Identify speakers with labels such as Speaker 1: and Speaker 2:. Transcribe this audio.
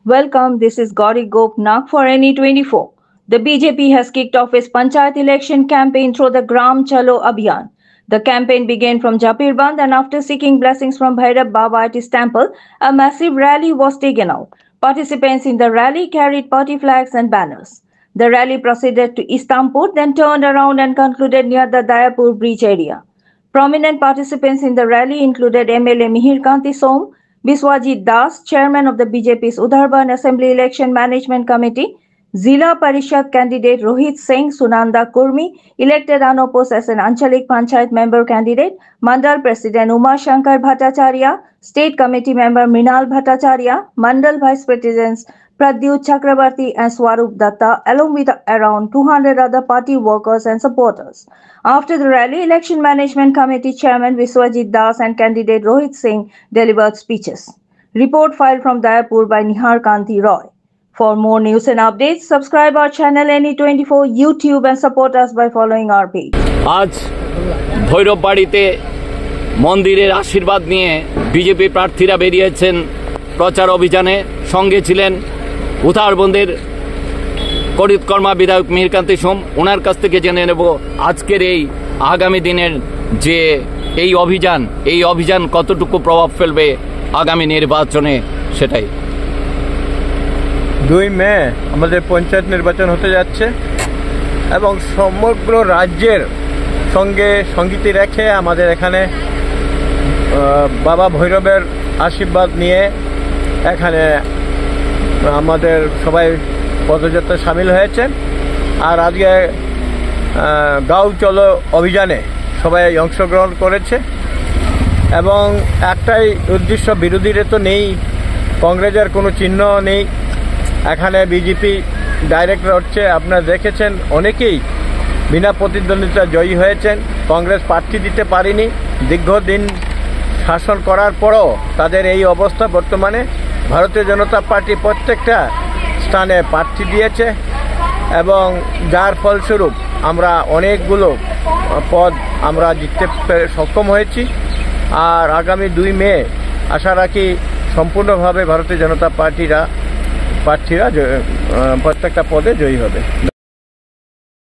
Speaker 1: Welcome, this is Gauri Gopnath for NE24. The BJP has kicked off its Panchayat election campaign through the Gram Chalo Abhiyan. The campaign began from Japirband and after seeking blessings from Bhairab Baba at his temple, a massive rally was taken out. Participants in the rally carried party flags and banners. The rally proceeded to Istampur, then turned around and concluded near the Dayapur bridge area. Prominent participants in the rally included MLA Mihir Kanti Som, Biswajit Das, chairman of the BJP's Udharban Assembly Election Management Committee, Zila Parishad candidate Rohit Singh Sunanda Kurmi, elected unopposed as an Anchalik Panchayat member candidate, Mandal President Uma Shankar Bhattacharya, State Committee member Mrinal Bhattacharya, Mandal Vice Presidents Pradyut Chakrabarti and Swarup Datta, along with around 200 other party workers and supporters. After the rally, Election Management Committee Chairman Biswajit Das and candidate Rohit Singh delivered speeches. Report filed from Dayapur by Nihar Kanti Roy. For more news and updates, subscribe our channel NE24 YouTube and support us by following our page.
Speaker 2: आज ভৈরব বাড়িতে মন্দিরের আশীর্বাদ নিয়ে BJP প্রার্থীরা বেরিয়েছেন প্রচার অভিযানে। সঙ্গে ছিলেন উধারবন্দের করিতকর্মা বিধায়ক মিহির কান্তি সোম। ওনার কাছ থেকে জেনে নেব আজকের এই আগামী দিনের যে এই অভিযান কতটুকু প্রভাব ফেলবে আগামী নির্বাচনে, সেটাই।
Speaker 3: 2 মে আমাদের পঞ্চায়েত নির্বাচন হতে যাচ্ছে এবং সমগ্র রাজ্যের সঙ্গে সঙ্গতি রেখে আমাদের এখানে বাবা ভৈরবের আশীর্বাদ নিয়ে এখানে আমাদের সবাই পদযাত্রা সামিল হয়েছেন। আর আজকে গাঁও চলো অভিযানে সবাই অংশগ্রহণ করেছে এবং একটাই উদ্দেশ্য, বিরোধীরা তো নেই, কংগ্রেসের কোনো চিহ্ন নেই, এখানে বিজেপি ডাইরেক্ট লড়ছে। আপনারা দেখেছেন অনেকেই বিনা প্রতিদ্বন্দ্বিতা জয়ী হয়েছেন। কংগ্রেস প্রার্থী দিতে পারেনি, দীর্ঘদিন শাসন করার পরও তাদের এই অবস্থা। বর্তমানে ভারতীয় জনতা পার্টি প্রত্যেকটা স্থানে প্রার্থী দিয়েছে এবং যার ফলস্বরূপ আমরা অনেকগুলো পদ আমরা জিততে সক্ষম হয়েছি। আর আগামী 2 মে আশা রাখি সম্পূর্ণভাবে ভারতীয় জনতা পার্টিরা প্রার্থীরা প্রত্যেকটা পদে জয়ী হবে।